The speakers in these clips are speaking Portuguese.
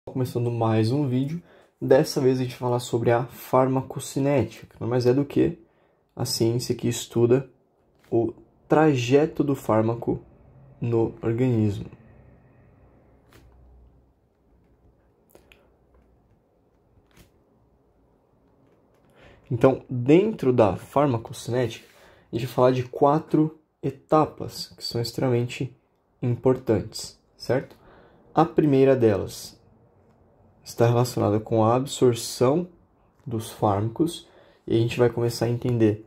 Começando mais um vídeo. Dessa vez a gente vai falar sobre a farmacocinética, que não mais é do que a ciência que estuda o trajeto do fármaco no organismo. Então, dentro da farmacocinética, a gente vai falar de 4 etapas que são extremamente importantes, certo? A primeira delas está relacionada com a absorção dos fármacos e a gente vai começar a entender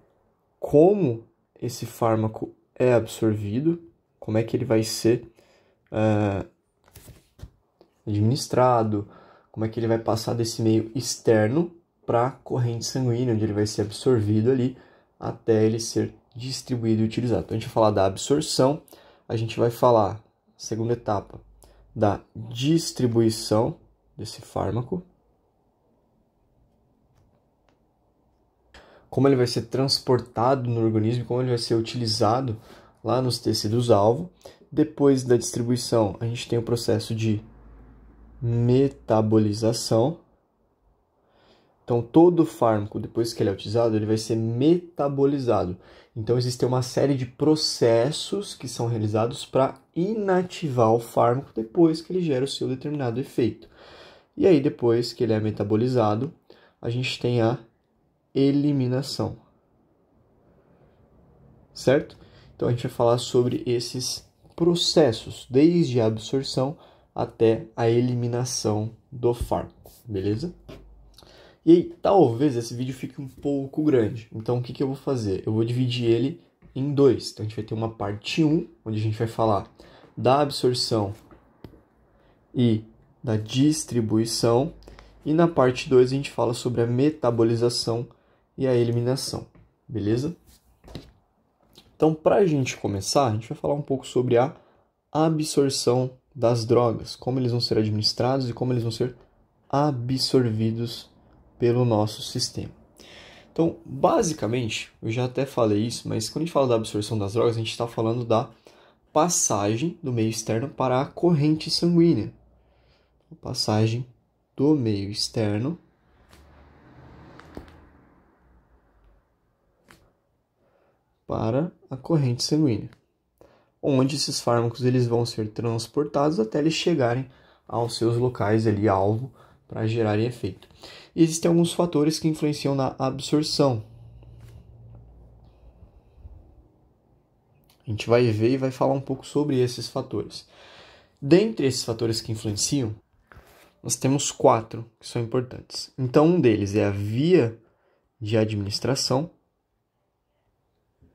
como esse fármaco é absorvido, como é que ele vai ser administrado, como é que ele vai passar desse meio externo para a corrente sanguínea, onde ele vai ser absorvido ali até ele ser distribuído e utilizado. Então a gente vai falar da absorção, a gente vai falar, segunda etapa, da distribuição desse fármaco, como ele vai ser transportado no organismo, como ele vai ser utilizado lá nos tecidos-alvo. Depois da distribuição, a gente tem o processo de metabolização. Então, todo fármaco, depois que ele é utilizado, ele vai ser metabolizado. Então, existe uma série de processos que são realizados para inativar o fármaco depois que ele gera o seu determinado efeito. E aí, depois que ele é metabolizado, a gente tem a eliminação. Certo? Então, a gente vai falar sobre esses processos, desde a absorção até a eliminação do fármaco, beleza? E aí, talvez esse vídeo fique um pouco grande. Então, o que eu vou fazer? Eu vou dividir ele em dois. Então, a gente vai ter uma parte 1, onde a gente vai falar da absorção e da distribuição. E na parte 2, a gente fala sobre a metabolização e a eliminação. Beleza? Então, para a gente começar, a gente vai falar um pouco sobre a absorção das drogas, como eles vão ser administrados e como eles vão ser absorvidos pelo nosso sistema. Então, basicamente, eu já até falei isso, mas quando a gente fala da absorção das drogas, a gente está falando da passagem do meio externo para a corrente sanguínea. Passagem do meio externo para a corrente sanguínea, onde esses fármacos eles vão ser transportados até eles chegarem aos seus locais ali alvo para gerarem efeito. E existem alguns fatores que influenciam na absorção. A gente vai ver e vai falar um pouco sobre esses fatores. Dentre esses fatores que influenciam, nós temos 4 que são importantes. Então, um deles é a via de administração. A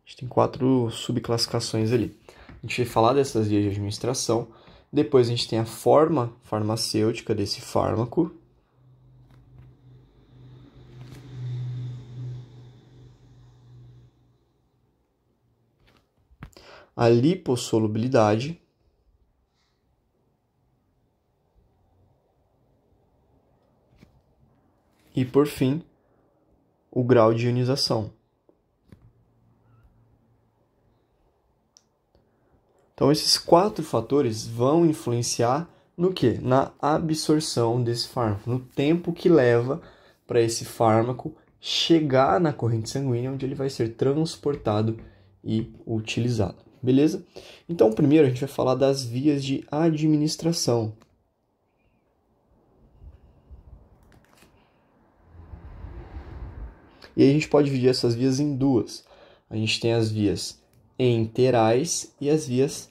gente tem 4 subclassificações ali. A gente vai falar dessas vias de administração. Depois a gente tem a forma farmacêutica desse fármaco. A lipossolubilidade. E, por fim, o grau de ionização. Então, esses 4 fatores vão influenciar no quê? Na absorção desse fármaco, no tempo que leva para esse fármaco chegar na corrente sanguínea, onde ele vai ser transportado e utilizado. Beleza? Então, primeiro a gente vai falar das vias de administração. E aí a gente pode dividir essas vias em duas. A gente tem as vias enterais e as vias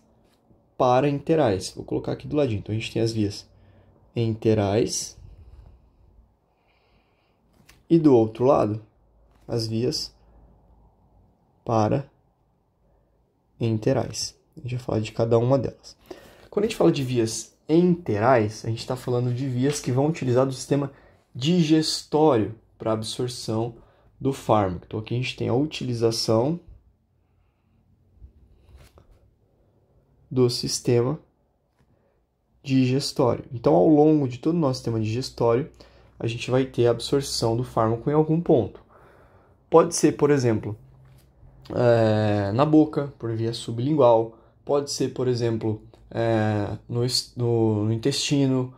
paraenterais. Vou colocar aqui do ladinho. Então, a gente tem as vias enterais e, do outro lado, as vias paraenterais. A gente vai falar de cada uma delas. Quando a gente fala de vias enterais, a gente está falando de vias que vão utilizar o sistema digestório para absorção do fármaco. Então, aqui a gente tem a utilização do sistema digestório. Então, ao longo de todo o nosso sistema digestório, a gente vai ter a absorção do fármaco em algum ponto. Pode ser, por exemplo, na boca, por via sublingual. Pode ser, por exemplo, no intestino,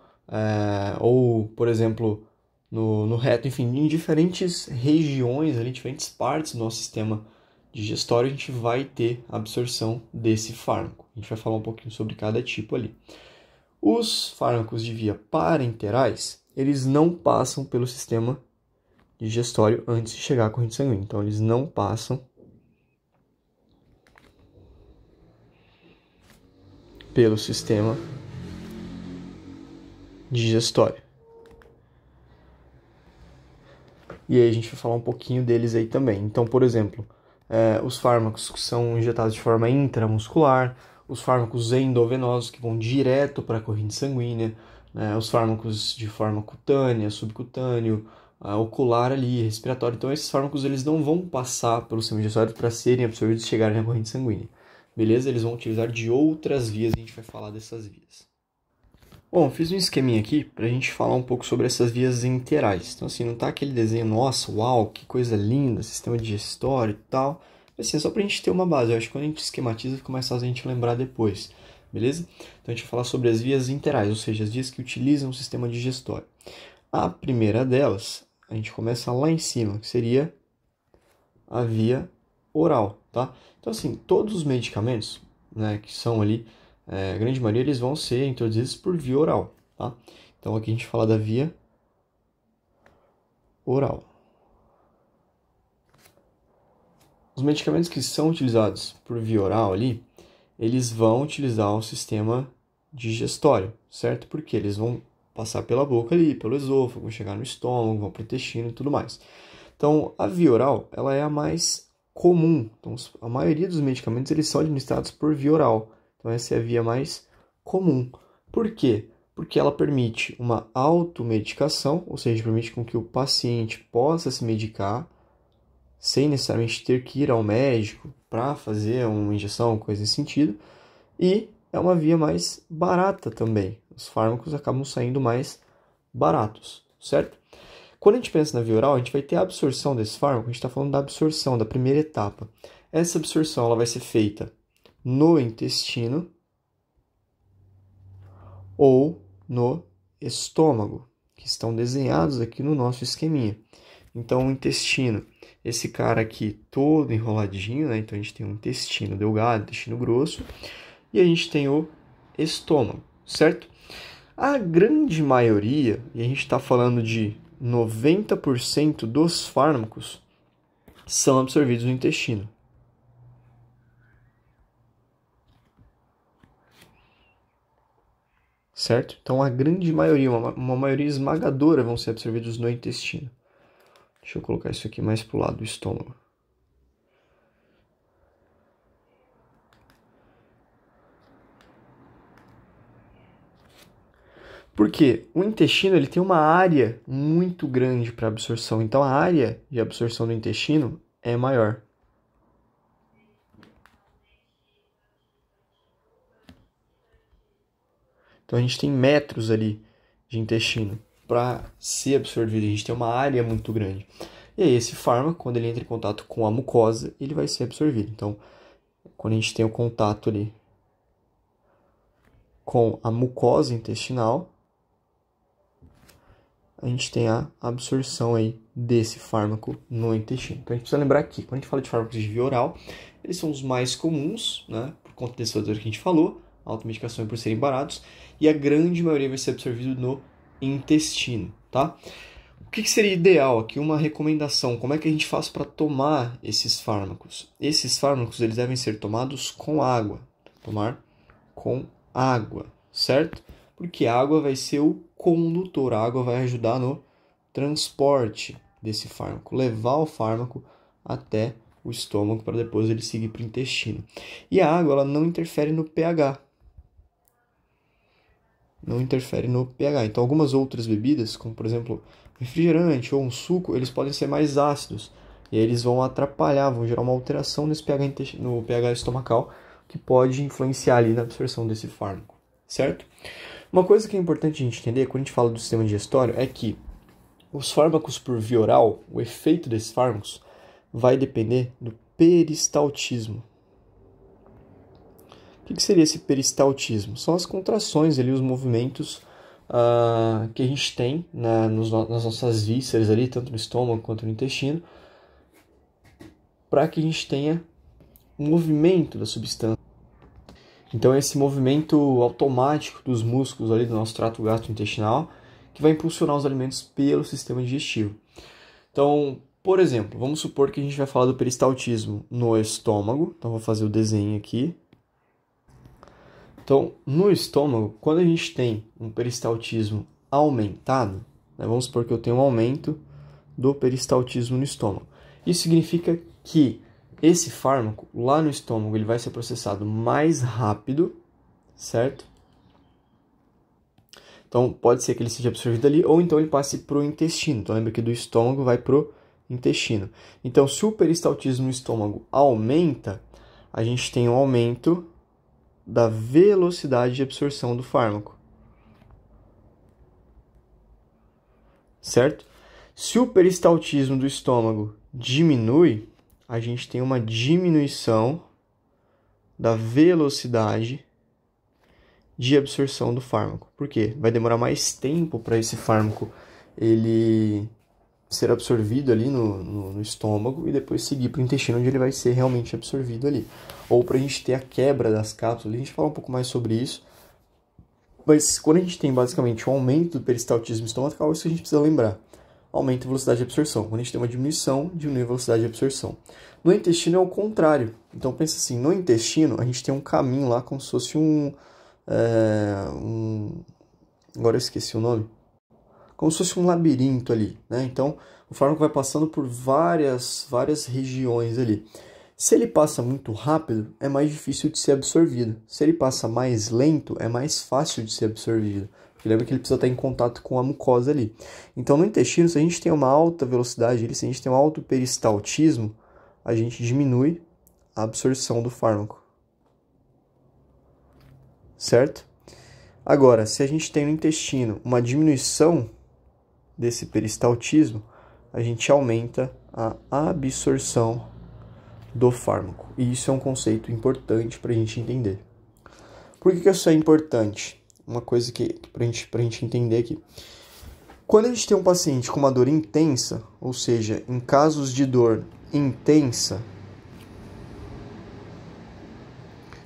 ou, por exemplo, no reto, enfim, em diferentes regiões, ali, diferentes partes do nosso sistema digestório, a gente vai ter absorção desse fármaco. A gente vai falar um pouquinho sobre cada tipo ali. Os fármacos de via parenterais, eles não passam pelo sistema digestório antes de chegar à corrente sanguínea. Então, eles não passam pelo sistema digestório. E aí a gente vai falar um pouquinho deles aí também. Então, por exemplo, os fármacos que são injetados de forma intramuscular, os fármacos endovenosos que vão direto para a corrente sanguínea, né, os fármacos de forma cutânea, subcutâneo, ocular ali, respiratório. Então, esses fármacos eles não vão passar pelo sistema digestório para serem absorvidos e chegarem na corrente sanguínea. Beleza? Eles vão utilizar de outras vias, a gente vai falar dessas vias. Bom, fiz um esqueminha aqui para a gente falar um pouco sobre essas vias enterais. Então, assim, não tá aquele desenho, nossa, uau, que coisa linda, sistema digestório e tal. Assim, é só para a gente ter uma base. Eu acho que quando a gente esquematiza, fica mais fácil a gente lembrar depois, beleza? Então, a gente vai falar sobre as vias enterais, ou seja, as vias que utilizam o sistema digestório. A primeira delas, a gente começa lá em cima, que seria a via oral, tá? Então, assim, todos os medicamentos, né, que são ali, a grande maioria, eles vão ser introduzidos por via oral, tá? Então, aqui a gente fala da via oral. Os medicamentos que são utilizados por via oral ali, eles vão utilizar o sistema digestório, certo? Porque eles vão passar pela boca ali, pelo esôfago, vão chegar no estômago, vão para o intestino e tudo mais. Então, a via oral, ela é a mais comum. Então, a maioria dos medicamentos, eles são administrados por via oral. Então, essa é a via mais comum. Por quê? Porque ela permite uma automedicação, ou seja, permite com que o paciente possa se medicar sem necessariamente ter que ir ao médico para fazer uma injeção, coisa nesse sentido. E é uma via mais barata também. Os fármacos acabam saindo mais baratos, certo? Quando a gente pensa na via oral, a gente vai ter a absorção desse fármaco, a gente está falando da absorção, da primeira etapa. Essa absorção ela vai ser feita no intestino ou no estômago, que estão desenhados aqui no nosso esqueminha. Então, o intestino, esse cara aqui todo enroladinho, né? Então, a gente tem um intestino delgado, intestino grosso, e a gente tem o estômago, certo? A grande maioria, e a gente está falando de 90% dos fármacos, são absorvidos no intestino. Certo? Então, a grande maioria, uma maioria esmagadora, vão ser absorvidos no intestino. Deixa eu colocar isso aqui mais para o lado do estômago. Porque o intestino ele tem uma área muito grande para absorção. Então, a área de absorção do intestino é maior. Então, a gente tem metros ali de intestino para ser absorvido. A gente tem uma área muito grande. E aí, esse fármaco, quando ele entra em contato com a mucosa, ele vai ser absorvido. Então, quando a gente tem o contato ali com a mucosa intestinal, a gente tem a absorção aí desse fármaco no intestino. Então, a gente precisa lembrar que, quando a gente fala de fármacos de via oral, eles são os mais comuns, né? Por conta desse fator que a gente falou, automedicação e por serem baratos, e a grande maioria vai ser absorvido no intestino, tá? O que seria ideal aqui? Uma recomendação. Como é que a gente faz para tomar esses fármacos? Esses fármacos eles devem ser tomados com água. Tomar com água, certo? Porque a água vai ser o condutor. A água vai ajudar no transporte desse fármaco. Levar o fármaco até o estômago para depois ele seguir para o intestino. E a água ela não interfere no pH. Não interfere no pH. Então, algumas outras bebidas, como por exemplo refrigerante ou um suco, eles podem ser mais ácidos. E aí eles vão atrapalhar, vão gerar uma alteração nesse pH no pH estomacal, que pode influenciar ali na absorção desse fármaco, certo? Uma coisa que é importante a gente entender, quando a gente fala do sistema digestório, é que os fármacos por via oral, o efeito desses fármacos, vai depender do peristaltismo. O que seria esse peristaltismo? São as contrações ali, os movimentos que a gente tem nas nossas vísceras ali, tanto no estômago quanto no intestino, para que a gente tenha um movimento da substância. Então, esse movimento automático dos músculos ali do nosso trato gastrointestinal que vai impulsionar os alimentos pelo sistema digestivo. Então, por exemplo, vamos supor que a gente vai falar do peristaltismo no estômago. Então, vou fazer o desenho aqui. Então, no estômago, quando a gente tem um peristaltismo aumentado, né, vamos supor que eu tenho um aumento do peristaltismo no estômago. Isso significa que esse fármaco lá no estômago ele vai ser processado mais rápido, certo? Então, pode ser que ele seja absorvido ali, ou então ele passe para o intestino. Então, lembra que do estômago vai para o intestino. Então, se o peristaltismo no estômago aumenta, a gente tem um aumento da velocidade de absorção do fármaco. Certo? Se o peristaltismo do estômago diminui, a gente tem uma diminuição da velocidade de absorção do fármaco. Por quê? Vai demorar mais tempo para esse fármaco ele ser absorvido ali no estômago e depois seguir para o intestino, onde ele vai ser realmente absorvido ali. Ou para a gente ter a quebra das cápsulas, a gente fala um pouco mais sobre isso. Mas quando a gente tem basicamente um aumento do peristaltismo estomacal, isso a gente precisa lembrar. Aumenta a velocidade de absorção. Quando a gente tem uma diminuição, diminui a velocidade de absorção. No intestino é o contrário. Então pensa assim, no intestino a gente tem um caminho lá como se fosse agora eu esqueci o nome. Como se fosse um labirinto ali, né? Então o fármaco vai passando por várias regiões ali. Se ele passa muito rápido, é mais difícil de ser absorvido. Se ele passa mais lento, é mais fácil de ser absorvido. Porque lembra que ele precisa estar em contato com a mucosa ali. Então, no intestino, se a gente tem uma alta velocidade, se a gente tem um alto peristaltismo, a gente diminui a absorção do fármaco. Certo? Agora, se a gente tem no intestino uma diminuição desse peristaltismo, a gente aumenta a absorção do fármaco. E isso é um conceito importante para a gente entender. Por que isso é importante? Uma coisa que para a gente entender aqui. Quando a gente tem um paciente com uma dor intensa, ou seja, em casos de dor intensa,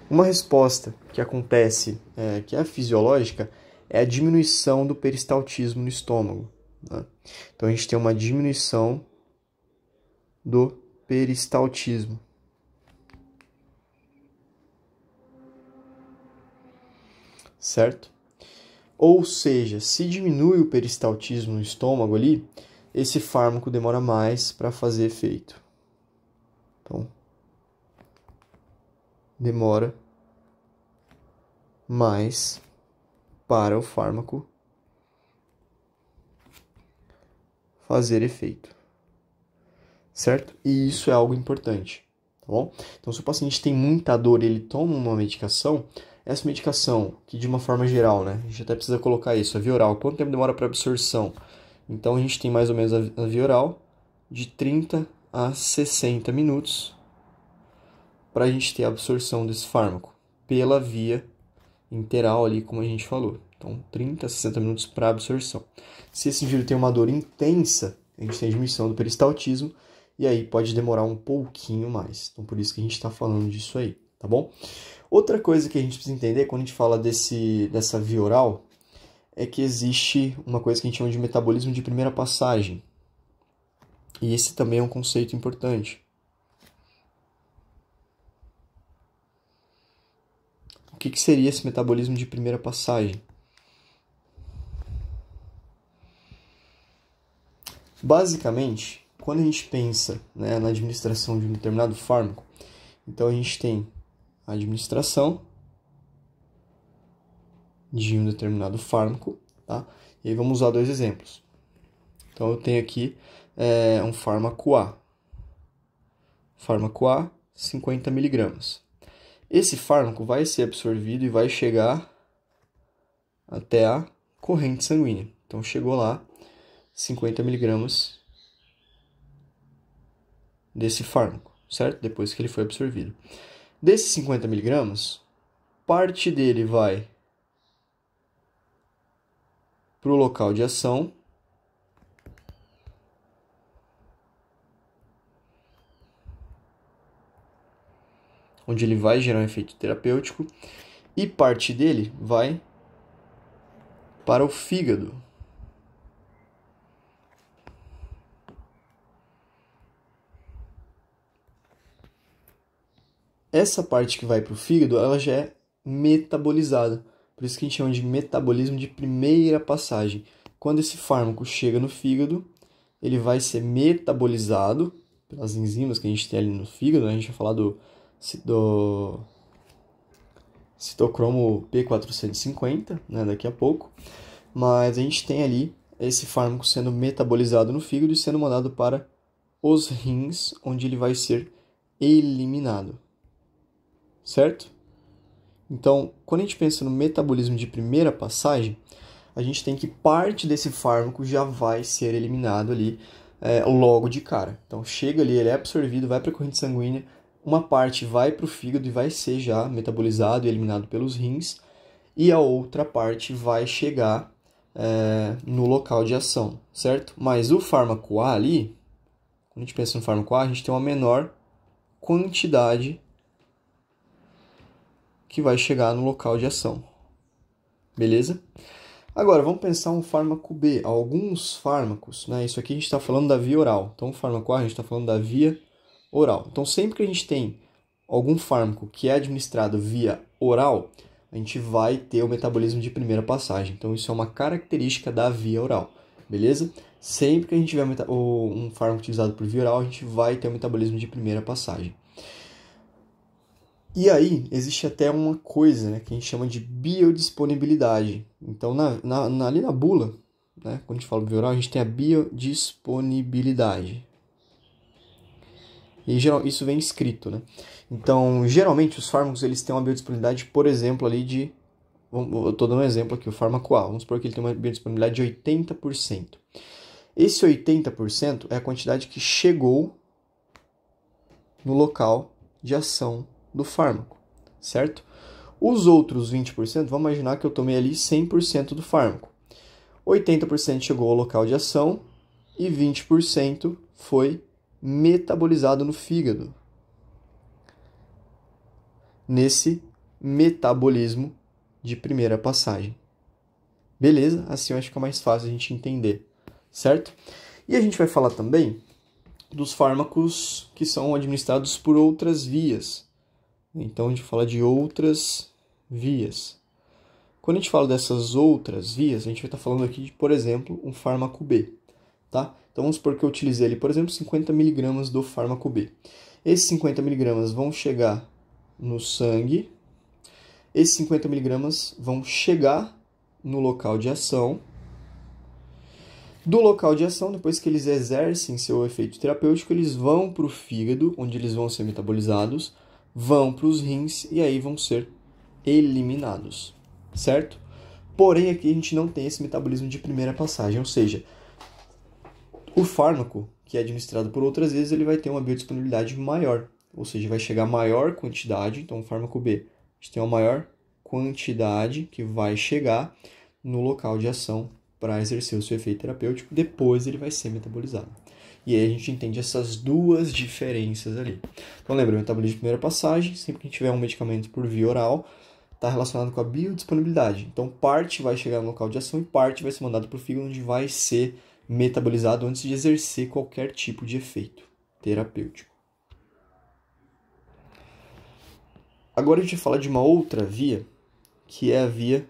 uma resposta que acontece, que é fisiológica, é a diminuição do peristaltismo no estômago. Né? Então a gente tem uma diminuição do peristaltismo. Certo? Ou seja, se diminui o peristaltismo no estômago ali, esse fármaco demora mais para fazer efeito. Então, demora mais para o fármaco fazer efeito. Certo? E isso é algo importante, tá bom? Então, se o paciente tem muita dor e ele toma uma medicação, essa medicação, que de uma forma geral, né? A gente até precisa colocar isso, a via oral. Quanto tempo demora para absorção? Então, a gente tem mais ou menos a via oral de 30 a 60 minutos para a gente ter a absorção desse fármaco pela via interal ali, como a gente falou. Então, 30 a 60 minutos para absorção. Se esse indivíduo tem uma dor intensa, a gente tem a diminuição do peristaltismo e aí pode demorar um pouquinho mais. Então, por isso que a gente está falando disso aí, tá bom? Outra coisa que a gente precisa entender quando a gente fala dessa via oral é que existe uma coisa que a gente chama de metabolismo de primeira passagem. E esse também é um conceito importante. O que seria esse metabolismo de primeira passagem? Basicamente, quando a gente pensa, né, na administração de um determinado fármaco, então a gente tem a administração de um determinado fármaco, tá? E aí vamos usar dois exemplos. Então eu tenho aqui um fármaco A. Fármaco A, 50 mg. Esse fármaco vai ser absorvido e vai chegar até a corrente sanguínea. Então chegou lá 50 mg desse fármaco, certo? Depois que ele foi absorvido. Desses 50 mg, parte dele vai para o local de ação. Onde ele vai gerar um efeito terapêutico. E parte dele vai para o fígado. Essa parte que vai para o fígado, ela já é metabolizada. Por isso que a gente chama de metabolismo de primeira passagem. Quando esse fármaco chega no fígado, ele vai ser metabolizado pelas enzimas que a gente tem ali no fígado. A gente vai falar do citocromo P450, né, daqui a pouco. Mas a gente tem ali esse fármaco sendo metabolizado no fígado e sendo mandado para os rins, onde ele vai ser eliminado. Certo? Então, quando a gente pensa no metabolismo de primeira passagem, a gente tem que parte desse fármaco já vai ser eliminado ali logo de cara. Então, chega ali, ele é absorvido, vai para a corrente sanguínea, uma parte vai para o fígado e vai ser já metabolizado e eliminado pelos rins, e a outra parte vai chegar no local de ação, certo? Mas o fármaco A ali, quando a gente pensa no fármaco A, a gente tem uma menor quantidade que vai chegar no local de ação. Beleza? Agora, vamos pensar um fármaco B. Alguns fármacos, né? Isso aqui a gente está falando da via oral. Então, o fármaco A, a gente está falando da via oral. Então, sempre que a gente tem algum fármaco que é administrado via oral, a gente vai ter o metabolismo de primeira passagem. Então, isso é uma característica da via oral. Beleza? Sempre que a gente tiver um fármaco utilizado por via oral, a gente vai ter o metabolismo de primeira passagem. E aí, existe até uma coisa, né, que a gente chama de biodisponibilidade. Então, ali na bula, né, quando a gente fala do via oral, a gente tem a biodisponibilidade. E isso vem escrito, né? Então, geralmente, os fármacos eles têm uma biodisponibilidade, por exemplo, ali de... Eu estou dando um exemplo aqui, o fármaco A. Vamos supor que ele tem uma biodisponibilidade de 80%. Esse 80% é a quantidade que chegou no local de ação do fármaco, certo? Os outros 20%, vamos imaginar que eu tomei ali 100% do fármaco. 80% chegou ao local de ação e 20% foi metabolizado no fígado. Nesse metabolismo de primeira passagem. Beleza? Assim eu acho que fica mais fácil a gente entender, certo? E a gente vai falar também dos fármacos que são administrados por outras vias. Então, a gente fala de outras vias. Quando a gente fala dessas outras vias, a gente vai estar falando aqui de, por exemplo, um fármaco B. Tá? Então, vamos supor que eu utilizei ali, por exemplo, 50 mg do fármaco B. Esses 50 mg vão chegar no sangue. Esses 50 mg vão chegar no local de ação. Do local de ação, depois que eles exercem seu efeito terapêutico, eles vão para o fígado, onde eles vão ser metabolizados, vão para os rins e aí vão ser eliminados, certo? Porém, aqui a gente não tem esse metabolismo de primeira passagem, ou seja, o fármaco que é administrado por outras vezes, ele vai ter uma biodisponibilidade maior, ou seja, vai chegar maior quantidade, então o fármaco B, a gente tem uma maior quantidade que vai chegar no local de ação para exercer o seu efeito terapêutico, depois ele vai ser metabolizado. E aí a gente entende essas duas diferenças ali. Então lembra, o metabolismo de primeira passagem, sempre que a gente tiver um medicamento por via oral, está relacionado com a biodisponibilidade. Então parte vai chegar no local de ação e parte vai ser mandado para o fígado, onde vai ser metabolizado antes de exercer qualquer tipo de efeito terapêutico. Agora a gente vai falar de uma outra via, que é a via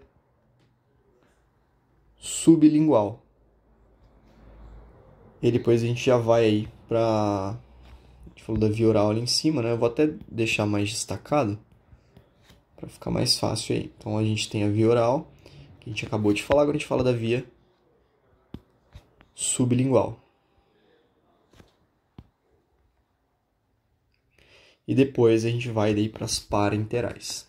sublingual. E depois a gente já vai aí para... A gente falou da via oral ali em cima, né? Eu vou até deixar mais destacado para ficar mais fácil aí. Então a gente tem a via oral, que a gente acabou de falar, agora a gente fala da via sublingual. E depois a gente vai daí para as parenterais.